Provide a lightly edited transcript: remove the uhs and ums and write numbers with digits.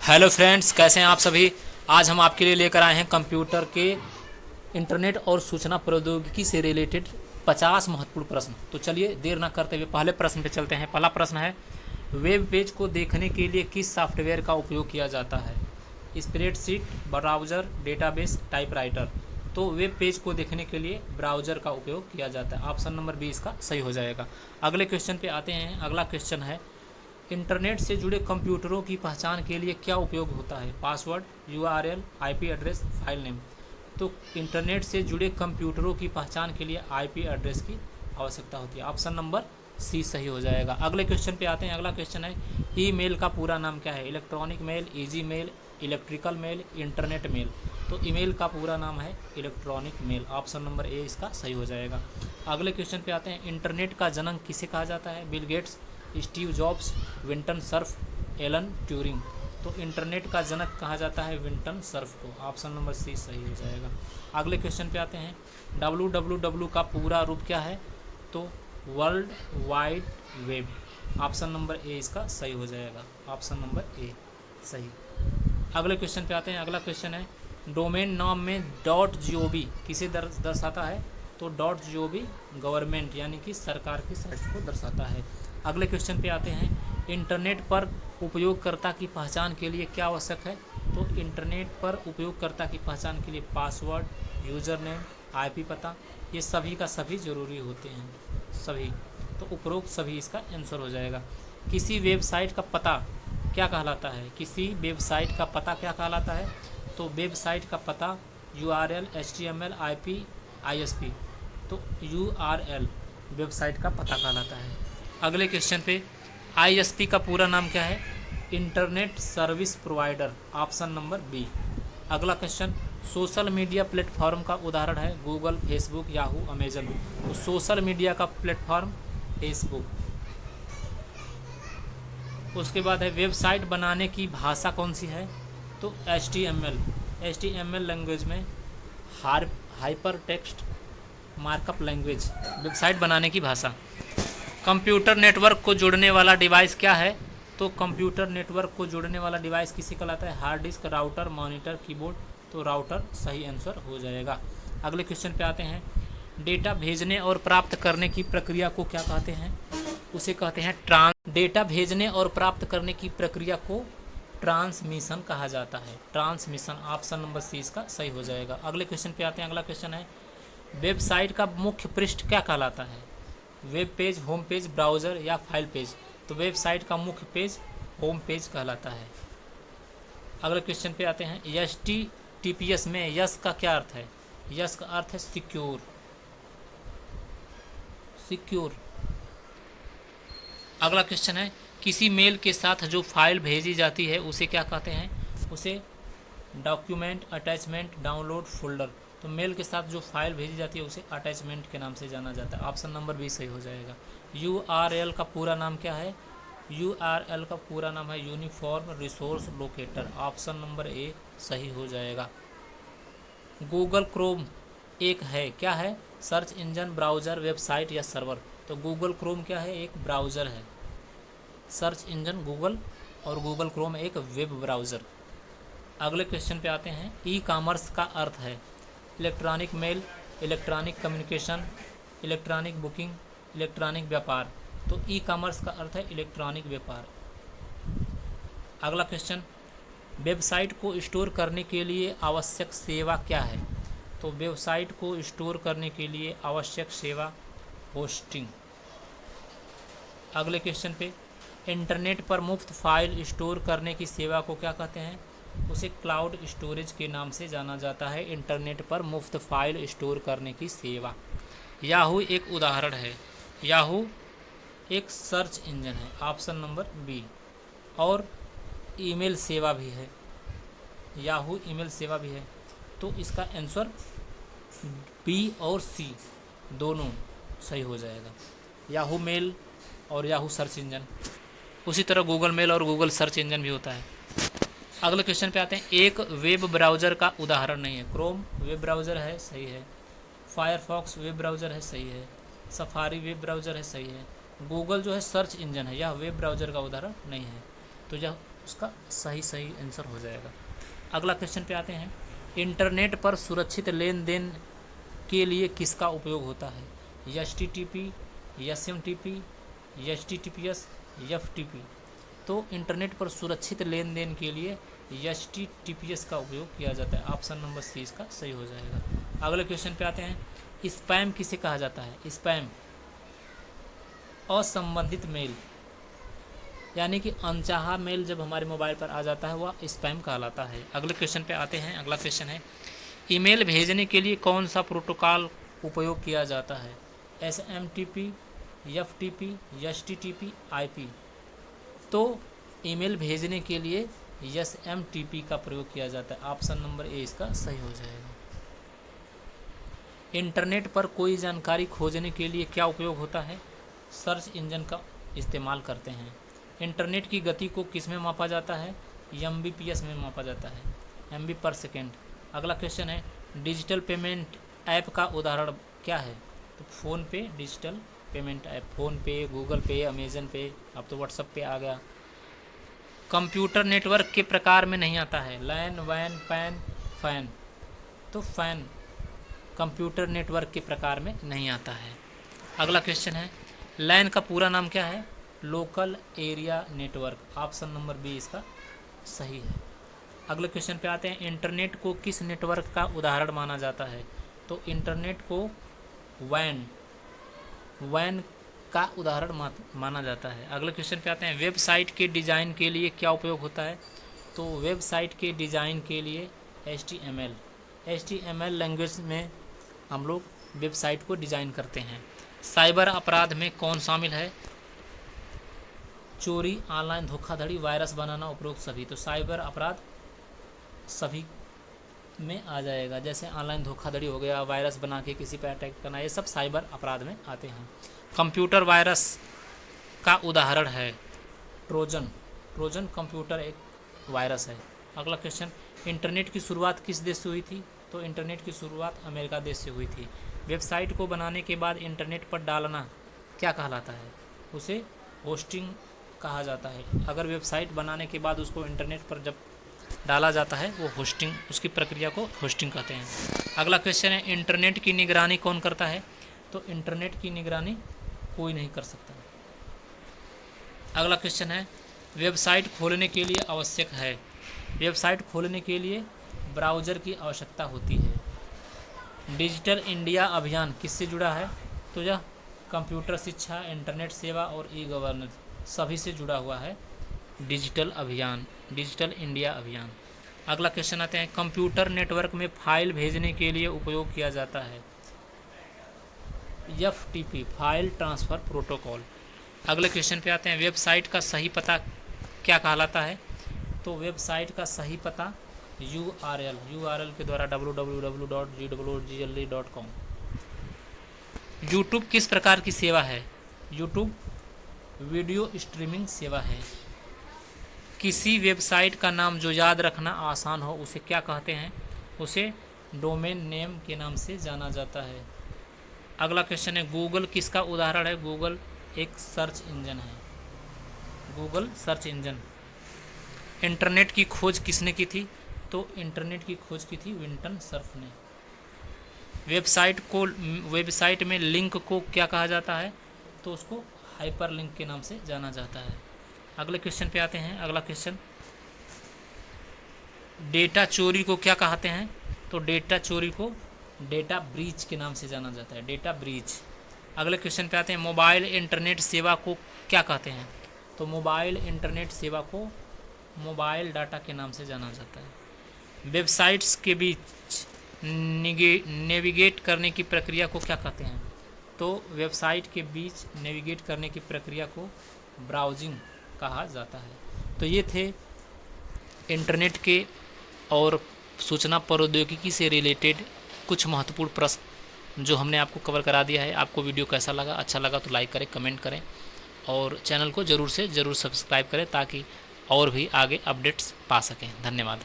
Hello friends, कैसे हैं आप सभी। आज हम आपके लिए लेकर आए हैं कंप्यूटर के इंटरनेट और सूचना प्रौद्योगिकी से रिलेटेड 50 महत्वपूर्ण प्रश्न। तो चलिए देर न करते हुए पहले प्रश्न पे चलते हैं। पहला प्रश्न है, वेब पेज को देखने के लिए किस सॉफ्टवेयर का उपयोग किया जाता है? Spreadsheet, browser, database, typewriter. तो वेब पेज को देखने के लिए ब्राउज़र का उपयोग किया जाता है। ऑप्शन नंबर बी इसका सही हो जाएगा। अगले क्वेश्चन पे आते हैं। अगला क्वेश्चन है, इंटरनेट से जुड़े कंप्यूटरों की पहचान के लिए क्या उपयोग होता है? Password, URL, IP address, file name. तो इंटरनेट से जुड़े कंप्यूटरों की पहचान के लिए आईपी एड्रेस की आवश्यकता होती है। ऑप्शन नंबर सी सही हो जाएगा। अगले क्वेश्चन पे आते हैं। अगला क्वेश्चन है, ईमेल का पूरा नाम क्या है? Electronic mail, easy mail, electrical mail, internet mail. तो ईमेल का पूरा नाम है electronic mail. Option number A इसका सही हो जाएगा। अगले क्वेश्चन पे आते हैं, इंटरनेट का जनक किसे कहा जाता है? Bill Gates, Steve jobs, Vinton Cerf, Alan Turing. तो इंटरनेट का जनक कहा जाता है विंटन सर्फ को। ऑप्शन नंबर सी सही हो जाएगा। अगले क्वेश्चन पे आते हैं, www का पूरा रूप क्या है? तो world wide web. Option number A इसका सही हो जाएगा। ऑप्शन नंबर ए सही। अगले क्वेश्चन पे आते हैं। अगला क्वेश्चन है, डोमेन नाम में .gov किसे दर्शाता है? तो .gov गवर्नमेंट यानी कि सरकार की साइट को दर्शाता है। अगले क्वेश्चन पे आते हैं, इंटरनेट पर उपयोगकर्ता की पहचान के लिए क्या आवश्यक है? तो इंटरनेट पर उपयोगकर्ता की पहचान के लिए पासवर्ड, यूज़र नेम, आईपी पता, ये सभी का सभी ज़रूरी होते हैं। सभी, तो उपरोक्त सभी इसका आंसर हो जाएगा। किसी वेबसाइट का पता क्या कहलाता है? किसी वेबसाइट का पता क्या कहलाता है? तो वेबसाइट का पता URL, HTML, IP, ISP। तो URL वेबसाइट का पता कहलाता है। अगले क्वेश्चन पे, ISP का पूरा नाम क्या है? Internet service provider. Option number B. अगला क्वेश्चन, सोशल मीडिया प्लेटफॉर्म का उदाहरण है? Google, Facebook, Yahoo, Amazon. तो सोशल मीडिया का प्लेटफॉर्म फेसबुक। उसके बाद है, वेबसाइट बनाने की भाषा कौन सी है? तो HTML लैंग्वेज में hyper text markup language website बनाने की भाषा। कंप्यूटर नेटवर्क को जोड़ने वाला डिवाइस क्या है? तो कंप्यूटर नेटवर्क को जोड़ने वाला डिवाइस किसे कहलाता है? Hard disk, router, monitor, keyboard. तो राउटर सही आंसर हो जाएगा। अगले क्वेश्चन पे आते हैं, डेटा भेजने और प्राप्त करने की प्रक्रिया को क्या कहते हैं? उसे कहते हैं डेटा भेजने और प्राप्त करने की प्रक्रिया को ट्रांसमिशन कहा जाता है। ट्रांसमिशन। ऑप्शन नंबर सी इसका सही हो जाएगा। अगले क्वेश्चन पे आते हैं। अगला क्वेश्चन है, वेबसाइट का मुख्य पृष्ठ क्या कहलाता है? Web page, home page, browser या फाइल पेज। तो वेबसाइट का मुख्य पेज होम पेज कहलाता है। अगले क्वेश्चन पे आते हैं, HTTPS में यस का क्या अर्थ है? यस का अर्थ है सिक्योर। अगला क्वेश्चन है, किसी मेल के साथ जो फाइल भेजी जाती है उसे क्या कहते हैं? उसे डॉक्यूमेंट, अटैचमेंट, डाउनलोड, फोल्डर। तो मेल के साथ जो फाइल भेजी जाती है उसे अटैचमेंट के नाम से जाना जाता है। ऑप्शन नंबर बी सही हो जाएगा। URL का पूरा नाम क्या है? URL का पूरा नाम है uniform resource locator. Option number A सही हो जाएगा। गूगल क्रोम एक है, क्या है? सर्च इंजन, ब्राउज़र, वेबसाइट या सर्वर। तो गूगल क्रोम क्या है? एक ब्राउज़र है। सर्च इंजन गूगल और गूगल क्रोम एक वेब ब्राउज़र। अगले क्वेश्चन पे आते हैं, ई कॉमर्स का अर्थ है? Electronic mail, electronic communication, electronic booking, electronic व्यापार। तो ई कॉमर्स का अर्थ है इलेक्ट्रॉनिक व्यापार। अगला क्वेश्चन, वेबसाइट को स्टोर करने के लिए आवश्यक सेवा क्या है? तो वेबसाइट को स्टोर करने के लिए आवश्यक सेवा होस्टिंग। अगले क्वेश्चन पे, इंटरनेट पर मुफ्त फाइल स्टोर करने की सेवा को क्या कहते हैं? उसे क्लाउड स्टोरेज के नाम से जाना जाता है। इंटरनेट पर मुफ्त फाइल स्टोर करने की सेवा। याहू एक उदाहरण है? याहू एक सर्च इंजन है। Option number B. और ईमेल सेवा भी है। याहू ईमेल सेवा भी है। तो इसका आंसर बी और सी दोनों सही हो जाएगा। याहू मेल और याहू सर्च इंजन। उसी तरह गूगल मेल और गूगल सर्च इंजन भी होता है। अगले क्वेश्चन पे आते हैं, एक वेब ब्राउज़र का उदाहरण नहीं है? क्रोम वेब ब्राउज़र है, सही है। फायरफॉक्स वेब ब्राउज़र है, सही है। सफारी वेब ब्राउज़र है, सही है। गूगल जो है सर्च इंजन है, यह वेब ब्राउज़र का उदाहरण नहीं है। तो यह उसका सही आंसर हो जाएगा। अगला क्वेश्चन पे आते हैं, इंटरनेट पर सुरक्षित लेन देन के लिए किसका उपयोग होता है? HTTP, SMTP, HTTPS, FTP। तो इंटरनेट पर सुरक्षित लेन देन के लिए HTTPS का उपयोग किया जाता है। ऑप्शन नंबर सी इसका सही हो जाएगा। अगले क्वेश्चन पे आते हैं, स्पैम किसे कहा जाता है? स्पैम असंबंधित मेल, यानी कि अनचाहा मेल जब हमारे मोबाइल पर आ जाता है वह स्पैम कहलाता है। अगले क्वेश्चन पे आते हैं। अगला क्वेश्चन है, ईमेल भेजने के लिए कौन सा प्रोटोकॉल उपयोग किया जाता है? SMTP, FTP, HTTP, IP। तो ईमेल भेजने के लिए SMTP का प्रयोग किया जाता है। ऑप्शन नंबर ए इसका सही हो जाएगा। इंटरनेट पर कोई जानकारी खोजने के लिए क्या उपयोग होता है? सर्च इंजन का इस्तेमाल करते हैं। इंटरनेट की गति को किस में मापा जाता है? Mbps में मापा जाता है, MB/सेकेंड। अगला क्वेश्चन है, डिजिटल पेमेंट ऐप का उदाहरण क्या है? तो फ़ोन पे डिजिटल पेमेंट ऐप, फ़ोन पे, गूगल पे, अमेजन पे, अब तो व्हाट्सएप पे आ गया। कंप्यूटर नेटवर्क के प्रकार में नहीं आता है? लैन, वैन, पैन, फैन। तो फैन कंप्यूटर नेटवर्क के प्रकार में नहीं आता है। अगला क्वेश्चन है, लैन का पूरा नाम क्या है? Local area network. Option number B इसका सही है। अगले क्वेश्चन पे आते हैं, इंटरनेट को किस नेटवर्क का उदाहरण माना जाता है? तो इंटरनेट को वैन का उदाहरण माना जाता है। अगले क्वेश्चन पे आते हैं, वेबसाइट के डिज़ाइन के लिए क्या उपयोग होता है? तो वेबसाइट के डिज़ाइन के लिए HTML लैंग्वेज में हम लोग वेबसाइट को डिज़ाइन करते हैं। साइबर अपराध में कौन शामिल है? चोरी, ऑनलाइन धोखाधड़ी, वायरस बनाना, उपरोक्त सभी। तो साइबर अपराध सभी में आ जाएगा, जैसे ऑनलाइन धोखाधड़ी हो गया, वायरस बना के किसी पर अटैक करना, ये सब साइबर अपराध में आते हैं। कंप्यूटर वायरस का उदाहरण है ट्रोजन कंप्यूटर एक वायरस है। अगला क्वेश्चन, इंटरनेट की शुरुआत किस देश से हुई थी? तो इंटरनेट की शुरुआत अमेरिका देश से हुई थी। वेबसाइट को बनाने के बाद इंटरनेट पर डालना क्या कहलाता है? उसे होस्टिंग कहा जाता है। अगर वेबसाइट बनाने के बाद उसको इंटरनेट पर जब डाला जाता है वो होस्टिंग, उसकी प्रक्रिया को होस्टिंग कहते हैं। अगला क्वेश्चन है, इंटरनेट की निगरानी कौन करता है? तो इंटरनेट की निगरानी कोई नहीं कर सकता। अगला क्वेश्चन है, वेबसाइट खोलने के लिए आवश्यक है? वेबसाइट खोलने के लिए ब्राउज़र की आवश्यकता होती है। डिजिटल इंडिया अभियान किससे जुड़ा है? तो यह कंप्यूटर शिक्षा, इंटरनेट सेवा और ई-गवर्नेंस सभी से जुड़ा हुआ है डिजिटल इंडिया अभियान। अगला क्वेश्चन आते हैं, कंप्यूटर नेटवर्क में फाइल भेजने के लिए उपयोग किया जाता है FTP, फाइल ट्रांसफ़र प्रोटोकॉल। अगले क्वेश्चन पे आते हैं, वेबसाइट का सही पता क्या कहलाता है? तो वेबसाइट का सही पता URL के द्वारा www.gwl.com। यूट्यूब किस प्रकार की सेवा है? यूट्यूब वीडियो स्ट्रीमिंग सेवा है। किसी वेबसाइट का नाम जो याद रखना आसान हो उसे क्या कहते हैं? उसे डोमेन नेम के नाम से जाना जाता है। अगला क्वेश्चन है, गूगल किसका उदाहरण है? गूगल एक सर्च इंजन है, गूगल सर्च इंजन। इंटरनेट की खोज किसने की थी? तो इंटरनेट की खोज की थी विंटन सर्फ ने। वेबसाइट में लिंक को क्या कहा जाता है? तो उसको हाइपर लिंक के नाम से जाना जाता है। अगले क्वेश्चन पे आते हैं। अगला क्वेश्चन, डेटा चोरी को क्या कहते हैं? तो डेटा चोरी को डेटा ब्रीच के नाम से जाना जाता है, डेटा ब्रीच। अगले क्वेश्चन पे आते हैं, मोबाइल इंटरनेट सेवा को क्या कहते हैं? तो मोबाइल इंटरनेट सेवा को मोबाइल डाटा के नाम से जाना जाता है। वेबसाइट्स के बीच नेविगेट करने की प्रक्रिया को क्या कहते हैं? तो वेबसाइट के बीच नेविगेट करने की प्रक्रिया को ब्राउजिंग कहा जाता है। तो ये थे इंटरनेट के और सूचना प्रौद्योगिकी से रिलेटेड कुछ महत्वपूर्ण प्रश्न जो हमने आपको कवर करा दिया है। आपको वीडियो कैसा लगा? अच्छा लगा तो लाइक करें, कमेंट करें और चैनल को ज़रूर से ज़रूर सब्सक्राइब करें ताकि और भी आगे अपडेट्स पा सकें। धन्यवाद।